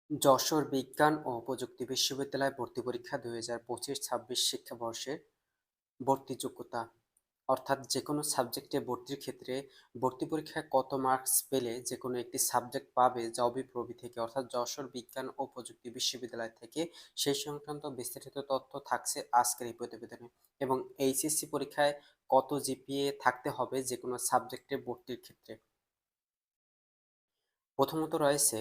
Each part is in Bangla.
যশোর বিজ্ঞান ও প্রযুক্তি বিশ্ববিদ্যালয় ভর্তি পরীক্ষা ২০২৫-২৬ শিক্ষাবর্ষের ভর্তি যোগ্যতা অর্থাৎ যেকোনো সাবজেক্টে ভর্তির ক্ষেত্রে ভর্তি পরীক্ষায় কত মার্কস পেলে যেকোনো একটি সাবজেক্ট পাবে জবি থেকে অর্থাৎ যশোর বিজ্ঞান ও প্রযুক্তি বিশ্ববিদ্যালয় থেকে সেই সংক্রান্ত বিস্তারিত তথ্য থাকছে আজকের এই প্রতিবেদনে। এবং এইচএসসি পরীক্ষায় কত জিপিএ থাকতে হবে যেকোনো সাবজেক্টে ভর্তির ক্ষেত্রে। প্রথমত রয়েছে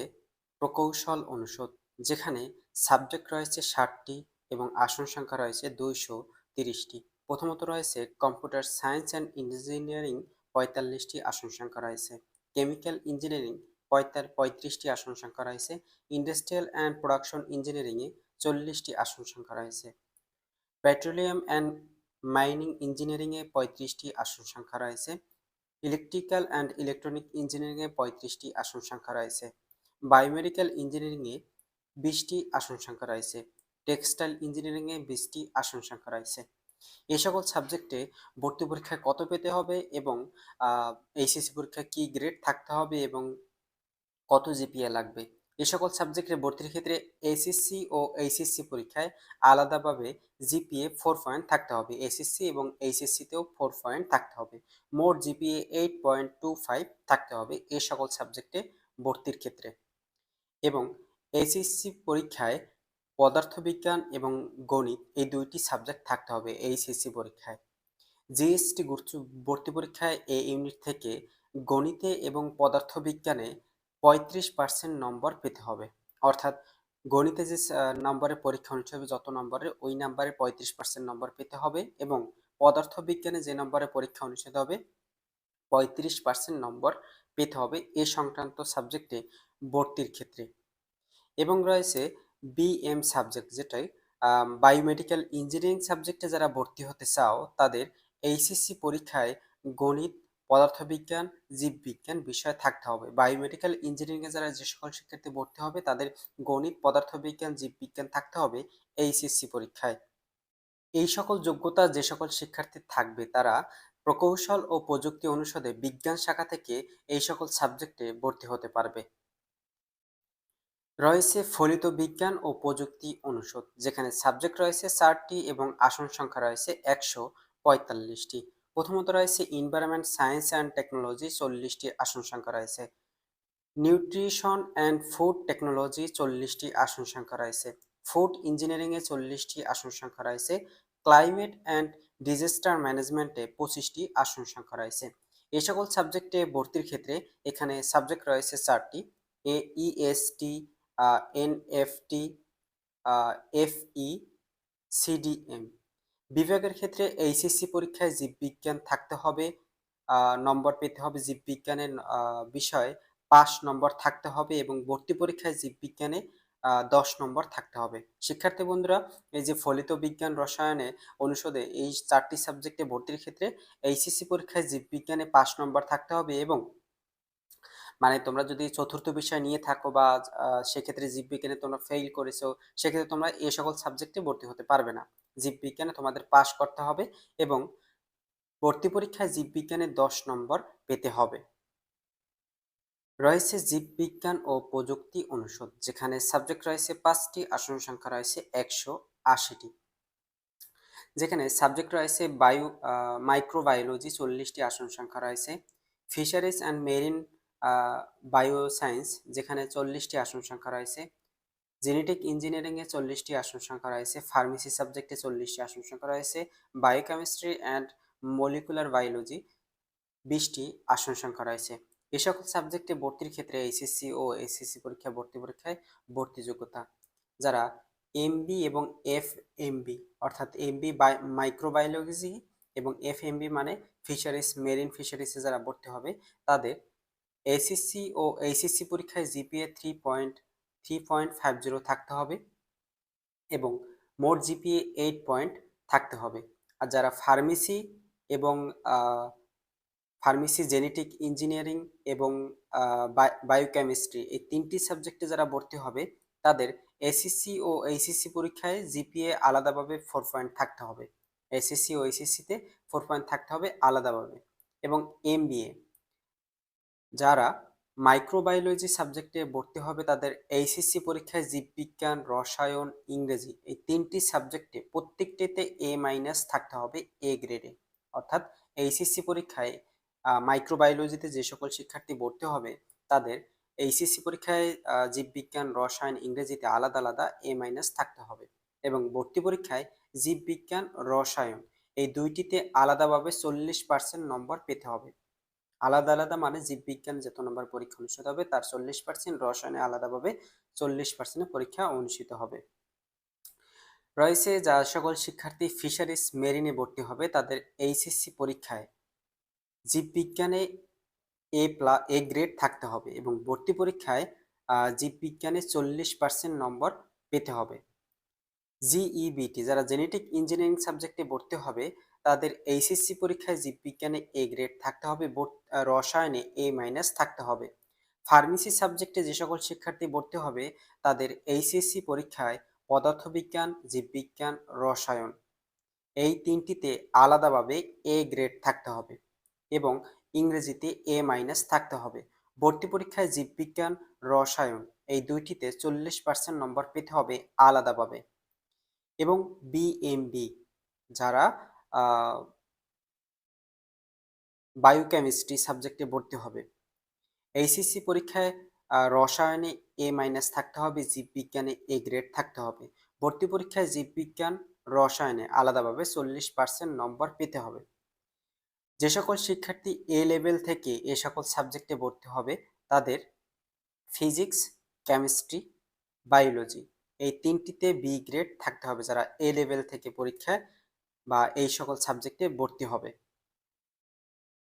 প্রকৌশল অনুষদ, যেখানে সাবজেক্ট রয়েছে ৬০টি এবং আসন সংখ্যা রয়েছে ২৩০টি। প্রথমত রয়েছে কম্পিউটার সায়েন্স অ্যান্ড ইঞ্জিনিয়ারিং, ৪৫টি আসন সংখ্যা রয়েছে। কেমিক্যাল ইঞ্জিনিয়ারিং ৩৫টি আসন সংখ্যা রয়েছে। ইন্ডাস্ট্রিয়াল অ্যান্ড প্রোডাকশন ইঞ্জিনিয়ারিংয়ে ৪০টি আসন সংখ্যা রয়েছে। পেট্রোলিয়াম অ্যান্ড মাইনিং ইঞ্জিনিয়ারিংয়ে ৩৫টি আসন সংখ্যা রয়েছে। ইলেকট্রিক্যাল অ্যান্ড ইলেকট্রনিক ইঞ্জিনিয়ারিংয়ে ৩৫টি আসন সংখ্যা রয়েছে। বায়োমেডিক্যাল ইঞ্জিনিয়ারিংয়ে ২০টি আসন সংখ্যা রয়েছে। টেক্সটাইল ইঞ্জিনিয়ারিংয়ে ২০টি আসন সংখ্যা রয়েছে। এই সকল সাবজেক্টে ভর্তি পরীক্ষায় কত পেতে হবে এবং এইচএসসি পরীক্ষায় কি গ্রেড থাকতে হবে এবং কত জিপিএ লাগবে। এ সকল সাবজেক্টে ভর্তির ক্ষেত্রে এসএসসি ও এইচএসসি পরীক্ষায় আলাদাভাবে জিপিএ 4 পয়েন্ট থাকতে হবে। এসএসসি এবং এইচএসসিতেও 4 পয়েন্ট থাকতে হবে। মোট জিপিএ 8.25 থাকতে হবে এ সকল সাবজেক্টে ভর্তির ক্ষেত্রে। এবং এইচএসসি পরীক্ষায় পদার্থবিজ্ঞান এবং গণিত এই দুইটি সাবজেক্ট থাকতে হবে এইচএসসি পরীক্ষায়। জিএসটি ভর্তি পরীক্ষায় এ ইউনিট থেকে গণিতে এবং পদার্থবিজ্ঞানে ৩৫% নম্বর পেতে হবে। অর্থাৎ গণিতে যে নম্বরের পরীক্ষা অনুষ্ঠিত হবে যত নম্বরের ওই নম্বরে ৩৫% নম্বর পেতে হবে এবং পদার্থবিজ্ঞানে যে নম্বরে পরীক্ষা অনুষ্ঠিত হবে ৩৫% নম্বর পেতে হবে এ সংক্রান্ত সাবজেক্টে ভর্তির ক্ষেত্রে। এবং রয়েছে বিএম সাবজেক্ট, যেটাই বায়োমেডিক্যাল ইঞ্জিনিয়ারিং সাবজেক্টে যারা ভর্তি হতে চাও তাদের এইচএসসি পরীক্ষায় গণিত, পদার্থবিজ্ঞান, জীববিজ্ঞান বিষয় থাকতে হবে। বায়োমেডিক্যাল ইঞ্জিনিয়ারিংয়ে যারা যে সকল শিক্ষার্থী ভর্তি হবে তাদের গণিত, পদার্থবিজ্ঞান, জীববিজ্ঞান থাকতে হবে এইচএসসি পরীক্ষায়। এই সকল যোগ্যতা যে সকল শিক্ষার্থী থাকবে তারা প্রকৌশল ও প্রযুক্তি অনুষদে বিজ্ঞান শাখা থেকে এই সকল সাবজেক্টে ভর্তি হতে পারবে। রয়েছে ফলিত বিজ্ঞান ও প্রযুক্তি অনুষদ, যেখানে সাবজেক্ট রয়েছে 4টি এবং আসন সংখ্যা রয়েছে 145টি। প্রথমত রয়েছে এনভায়রনমেন্ট সায়েন্স অ্যান্ড টেকনোলজি, 40টি আসন সংখ্যা রয়েছে। নিউট্রিশন অ্যান্ড ফুড টেকনোলজি, 40টি আসন সংখ্যা রয়েছে। ফুড ইঞ্জিনিয়ারিংয়ে 40টি আসন সংখ্যা রয়েছে। ক্লাইমেট অ্যান্ড ডিজাস্টার ম্যানেজমেন্টে 25টি আসন সংখ্যা রয়েছে। এই সকল সাবজেক্টে ভর্তির ক্ষেত্রে এখানে সাবজেক্ট রয়েছে 4টি: ইএসটি, এনএফটি, এফই, সিডিএম। বিভাগের ক্ষেত্রে এইচএসসি পরীক্ষায় জীববিজ্ঞান থাকতে হবে, নম্বর পেতে হবে জীববিজ্ঞানের বিষয়ে 5 নম্বর থাকতে হবে এবং ভর্তি পরীক্ষায় জীববিজ্ঞানে 10 নম্বর থাকতে হবে। শিক্ষার্থী বন্ধুরা, এই যে ফলিত বিজ্ঞান রসায়নে অনুষদে এই 4টি সাবজেক্টে ভর্তির ক্ষেত্রে এইচএসসি পরীক্ষায় জীববিজ্ঞানে 5 নম্বর থাকতে হবে এবং মানে তোমরা যদি চতুর্থ বিষয় নিয়ে থাকো বা সেক্ষেত্রে জীববিজ্ঞানে তোমরা ফেইল করেছো, সেক্ষেত্রে তোমরা এই সকল সাবজেক্টে ভর্তি হতে পারবে না। জীববিজ্ঞানে তোমাদের পাস করতে হবে এবং ভর্তি পরীক্ষায় জীববিজ্ঞানে 10 নম্বর পেতে হবে। রয়েছে জীববিজ্ঞান ও প্রযুক্তি অনুষদ, যেখানে সাবজেক্ট রয়েছে 5টি, আসন সংখ্যা রয়েছে 180টি। যেখানে সাবজেক্ট রয়েছে মাইক্রোবায়োলজি, 40টি আসন সংখ্যা রয়েছে। ফিশারিজ অ্যান্ড মেরিন বায়োসায়েন্স, যেখানে 40টি আসন সংখ্যা রয়েছে। জেনেটিক ইঞ্জিনিয়ারিংয়ে 40টি আসন সংখ্যা রয়েছে। ফার্মেসি সাবজেক্টে 40টি আসন সংখ্যা রয়েছে। বায়োকেমিস্ট্রি অ্যান্ড মলিকুলার বায়োলজি 20টি আসন সংখ্যা রয়েছে। এ সকল সাবজেক্টে ভর্তির ক্ষেত্রে এইচএসসি ও এসএসসি পরীক্ষা পরীক্ষায় ভর্তি যোগ্যতা যারা এমবি এবং এফএমবি অর্থাৎ এমবি মাইক্রোবায়োলজি এবং এফএমবি মানে ফিশারিজ, মেরিন ফিশারিজে যারা ভর্তি হবে তাদের এসএসসি ও এইচএসসি পরীক্ষায় জিপিএ 3.50 থাকতে হবে এবং মোট জিপিএ 8 পয়েন্ট থাকতে হবে। আর যারা ফার্মেসি এবং ফার্মেসি, জেনেটিক ইঞ্জিনিয়ারিং এবং বায়োকেমিস্ট্রি এই 3টি সাবজেক্টে যারা ভর্তি হবে তাদের এসএসসি ও এইচএসসি পরীক্ষায় জিপিএ আলাদাভাবে 4 পয়েন্ট থাকতে হবে। এসএসসি ও এইচএসসিতে 4 পয়েন্ট থাকতে হবে আলাদাভাবে। এবং এমবিএ যারা মাইক্রোবায়োলজি সাবজেক্টে ভর্তি হবে তাদের এইচএসসি পরীক্ষায় জীববিজ্ঞান, রসায়ন, ইংরেজি এই ৩টি সাবজেক্টে প্রত্যেকটিতে A- থাকতে হবে এ গ্রেডে। অর্থাৎ এইচএসসি পরীক্ষায় মাইক্রোবায়োলজিতে যে সকল শিক্ষার্থী ভর্তি হবে তাদের এইচএসসি পরীক্ষায় জীববিজ্ঞান, রসায়ন, ইংরেজিতে আলাদা আলাদা A- থাকতে হবে এবং ভর্তি পরীক্ষায় জীববিজ্ঞান, রসায়ন এই দুইটিতে আলাদাভাবে 40% নম্বর পেতে হবে। আলাদা আলাদা মানে জীববিজ্ঞান যত নম্বর পরীক্ষা অনুষ্ঠিত হবে তার 40%, রসায়নে আলাদাভাবে 40% পরীক্ষা অনুষ্ঠিত হবে। রয়েছে যা সকল শিক্ষার্থী ফিশারিজ মেরিনে ভর্তি হবে তাদের এইচএসসি পরীক্ষায় জীববিজ্ঞানে এ গ্রেড থাকতে হবে এবং ভর্তি পরীক্ষায় জীববিজ্ঞানে 40% নম্বর পেতে হবে। জিইবিটি যারা জেনেটিক ইঞ্জিনিয়ারিং সাবজেক্টে ভর্তি হবে তাদের এইচএসসি পরীক্ষায় জীববিজ্ঞানে এ গ্রেড থাকতে হবে, রসায়নে A- থাকতে হবে। ফার্মেসি সাবজেক্টে যে সকল শিক্ষার্থী ভর্তি হবে তাদের এইচএসসি পরীক্ষায় পদার্থবিজ্ঞান, জীববিজ্ঞান, রসায়ন এই তিনটিতে আলাদাভাবে এ গ্রেড থাকতে হবে এবং ইংরেজিতে A- থাকতে হবে। ভর্তি পরীক্ষায় জীববিজ্ঞান, রসায়ন এই দুইটিতে 40% নম্বর পেতে হবে আলাদাভাবে এবং বিএমবি যারা বায়োকেমিস্ট্রি সাবজেক্টে ভর্তি হবে এইচএসসি পরীক্ষায় রসায়নে A- থাকতে হবে, জীববিজ্ঞানে এ গ্রেড থাকতে হবে। ভর্তি পরীক্ষায় জীববিজ্ঞান, রসায়নে আলাদাভাবে 40% নম্বর পেতে হবে। যে সকল শিক্ষার্থী এ লেভেল থেকে এ সকল সাবজেক্টে ভর্তি হবে তাদের ফিজিক্স, কেমিস্ট্রি, বায়োলজি এই তিনটিতে বি গ্রেড থাকতে হবে যারা এ লেভেল থেকে পরীক্ষায় বা এই সকল সাবজেক্টে ভর্তি হবে।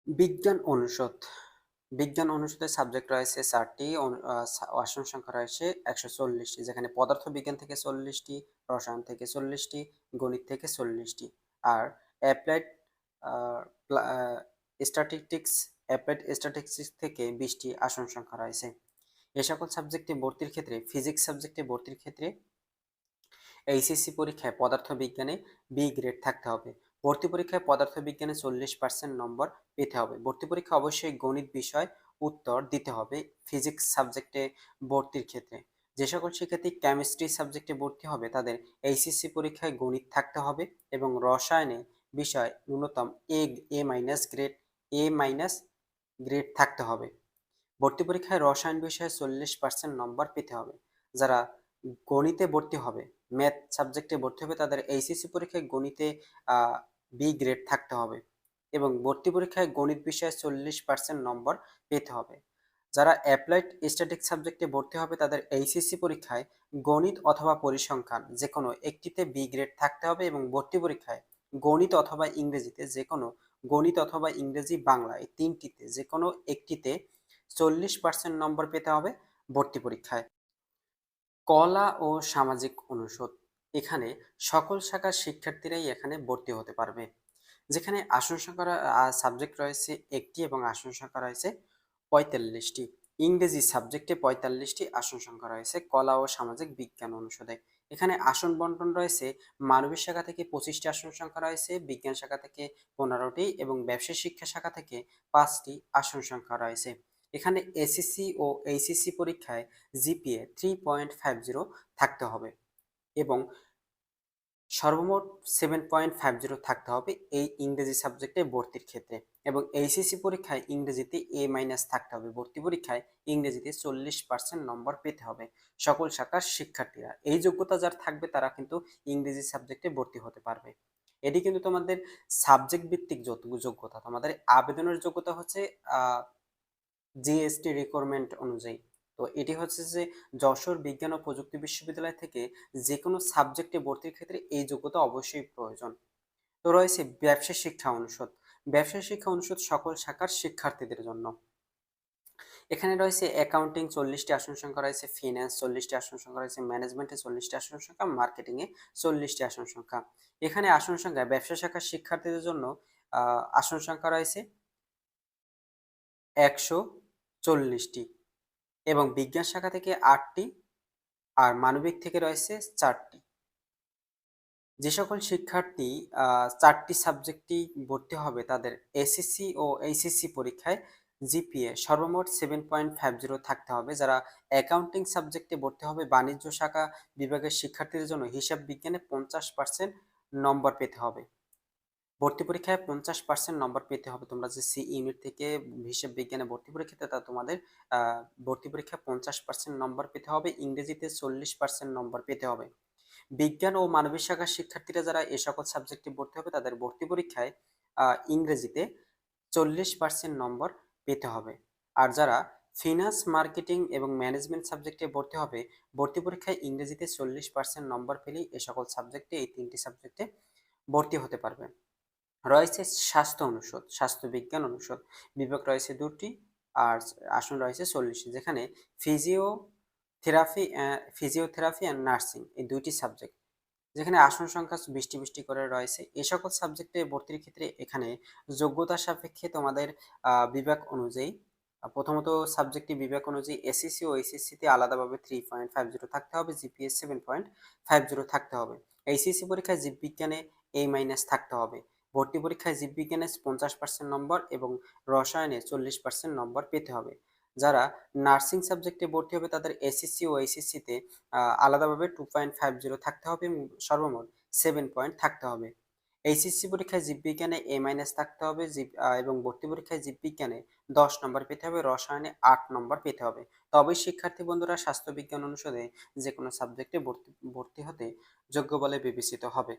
বিজ্ঞান অনুষদ বিজ্ঞান অনুষদের সাবজেক্ট রয়েছে 4টি, আসন সংখ্যা রয়েছে 140টি, যেখানে পদার্থ বিজ্ঞান থেকে 40টি, রসায়ন থেকে 40টি, গণিত থেকে 40টি আর অ্যাপ্লাইড স্ট্যাটিস্টিক্স থেকে 20টি আসন সংখ্যা রয়েছে। এ সকল সাবজেক্টে ভর্তির ক্ষেত্রে ফিজিক্স সাবজেক্টে ভর্তির ক্ষেত্রে এইচএসসি পরীক্ষায় পদার্থবিজ্ঞানে বি গ্রেড থাকতে হবে। ভর্তি পরীক্ষায় পদার্থবিজ্ঞানে 40% নম্বর পেতে হবে। ভর্তি পরীক্ষা অবশ্যই গণিত বিষয় উত্তর দিতে হবে ফিজিক্স সাবজেক্টে ভর্তির ক্ষেত্রে। যে সকল শিক্ষার্থী কেমিস্ট্রি সাবজেক্টে ভর্তি হবে তাদের এইচএসসি পরীক্ষায় গণিত থাকতে হবে এবং রসায়নে বিষয় ন্যূনতম এ মাইনাস গ্রেড থাকতে হবে। ভর্তি পরীক্ষায় রসায়ন বিষয়ে 40% নম্বর পেতে হবে। যারা গণিতে ভর্তি হবে, ম্যাথ সাবজেক্টে ভর্তি হবে তাদের এইচএসসি পরীক্ষায় গণিতে বি গ্রেড থাকতে হবে এবং ভর্তি পরীক্ষায় গণিত বিষয়ে 40% নম্বর পেতে হবে। যারা অ্যাপ্লাইড স্ট্যাটিক্স সাবজেক্টে ভর্তি হবে তাদের এইচএসসি পরীক্ষায় গণিত অথবা পরিসংখ্যান যে কোনো একটিতে বি গ্রেড থাকতে হবে এবং ভর্তি পরীক্ষায় গণিত অথবা ইংরেজিতে যে কোনো গণিত অথবা ইংরেজি, বাংলা এই তিনটিতে যে কোনো একটিতে 40% নম্বর পেতে হবে ভর্তি পরীক্ষায়। কলা ও সামাজিক অনুষদ এখানে সকল শাখার শিক্ষার্থীরাই এখানে ভর্তি হতে পারবে, যেখানে আসন সংখ্যা সাবজেক্ট রয়েছে একটি এবং আসন সংখ্যা রয়েছে 45টি। ইংরেজি সাবজেক্টে 45টি আসন সংখ্যা রয়েছে কলা ও সামাজিক বিজ্ঞান অনুষদে। এখানে আসন বন্টন রয়েছে মানবিক শাখা থেকে 25টি আসন সংখ্যা রয়েছে, বিজ্ঞান শাখা থেকে 15টি এবং ব্যবসায় শিক্ষা শাখা থেকে 5টি আসন সংখ্যা রয়েছে। এখানে এসএসসি ও এইচএসসি পরীক্ষায় জিপিএ 3.50 থাকতে হবে এবং সর্বমোট 7.50 থাকতে হবে এই ইংরেজি সাবজেক্টে ভর্তির ক্ষেত্রে এবং এইচএসসি পরীক্ষায় ইংরেজিতে A- থাকতে হবে। ভর্তি পরীক্ষায় ইংরেজিতে 40% নম্বর পেতে হবে সকল শাখার শিক্ষার্থীরা। এই যোগ্যতা যার থাকবে তারা কিন্তু ইংরেজি সাবজেক্টে ভর্তি হতে পারবে। এটি কিন্তু তোমাদের সাবজেক্ট ভিত্তিক যোগ্যতা, তোমাদের আবেদনের যোগ্যতা হচ্ছে জিএসটি রিকোয়ারমেন্ট অনুযায়ী। তো এটি হচ্ছে যে যশোর বিজ্ঞান ও প্রযুক্তি বিশ্ববিদ্যালয় থেকে যে কোনো সাবজেক্টে ভর্তির ক্ষেত্রে এই যোগ্যতা অবশ্যই প্রয়োজন। তো রয়েছে ব্যবসায় শিক্ষা অনুষদ। ব্যবসায় শিক্ষা অনুষদ সকল শাখার শিক্ষার্থীদের জন্য। এখানে রয়েছে অ্যাকাউন্টিং 40টি আসন সংখ্যা রয়েছে, ফিন্যান্স 40টি আসন সংখ্যা রয়েছে, ম্যানেজমেন্টে 40টি আসন সংখ্যা, মার্কেটিংয়ে 40টি আসন সংখ্যা। এখানে আসন সংখ্যা ব্যবসা শাখার শিক্ষার্থীদের জন্য আসন সংখ্যা রয়েছে 140টি এবং বিজ্ঞান শাখা থেকে 8টি আর মানবিক থেকে রয়েছে 4টি। যে সকল শিক্ষার্থী 4টি সাবজেক্টই ভর্তি হবে তাদের এসএসসি ও এইচএসসি পরীক্ষায় জিপিএ সর্বমোট 7.50 থাকতে হবে। যারা অ্যাকাউন্টিং সাবজেক্টে ভর্তি হবে বাণিজ্য শাখা বিভাগের শিক্ষার্থীদের জন্য হিসাব বিজ্ঞানে 50% নম্বর পেতে হবে। ভর্তি পরীক্ষায় 50% নম্বর পেতে হবে। তোমরা যে সি ইউনিট থেকে হিসাব বিজ্ঞানে ভর্তি পরীক্ষাতে তা তোমাদের ভর্তি পরীক্ষায় 50% নম্বর পেতে হবে। ইংরেজিতে 40% নম্বর পেতে হবে। বিজ্ঞান ও মানবিক শাখার শিক্ষার্থীরা যারা এ সকল সাবজেক্টে ভর্তি হবে তাদের ভর্তি পরীক্ষায় ইংরেজিতে 40% নম্বর পেতে হবে। আর যারা ফিনান্স, মার্কেটিং এবং ম্যানেজমেন্ট সাবজেক্টে ভর্তি হবে, ভর্তি পরীক্ষায় ইংরেজিতে 40% নম্বর পেলেই এ সকল সাবজেক্টে, এই 3টি সাবজেক্টে ভর্তি হতে পারবে। রয়েছে স্বাস্থ্য অনুষদ, স্বাস্থ্য বিজ্ঞান অনুষদ। বিভাগ রয়েছে 2টি আর আসন রয়েছে 40টি, যেখানে ফিজিওথেরাপি অ্যান্ড নার্সিং এই 2টি সাবজেক্ট, যেখানে আসন সংখ্যা 20টি করে রয়েছে। এ সকল সাবজেক্টে ভর্তির ক্ষেত্রে এখানে যোগ্যতা সাপেক্ষে তোমাদের বিভাগ অনুযায়ী প্রথমত সাবজেক্টটি বিভাগ অনুযায়ী এসএসসি ও এইচএসসিতে আলাদাভাবে 3.50 থাকতে হবে, জিপিএ 7.50 থাকতে হবে। এইচএসসি পরীক্ষায় জীববিজ্ঞানে A- থাকতে হবে। ভর্তি পরীক্ষায় জীববিজ্ঞানে 50% নম্বর এবং রসায়নে 40% নম্বর পেতে হবে। যারা নার্সিং সাবজেক্টে ভর্তি হবে তাদের এসএসসি ও এইচএসসিতে আলাদাভাবে 2.50 থাকতে হবে এবং সর্বমোট 7 পয়েন্ট থাকতে হবে। এইচএসসি পরীক্ষায় জীববিজ্ঞানে A- থাকতে হবে এবং ভর্তি পরীক্ষায় জীববিজ্ঞানে 10 নম্বর পেতে হবে, রসায়নে 8 নম্বর পেতে হবে। তবেই শিক্ষার্থী বন্ধুরা স্বাস্থ্য বিজ্ঞান অনুষদে যে কোনো সাবজেক্টে ভর্তি হতে যোগ্য বলে বিবেচিত হবে।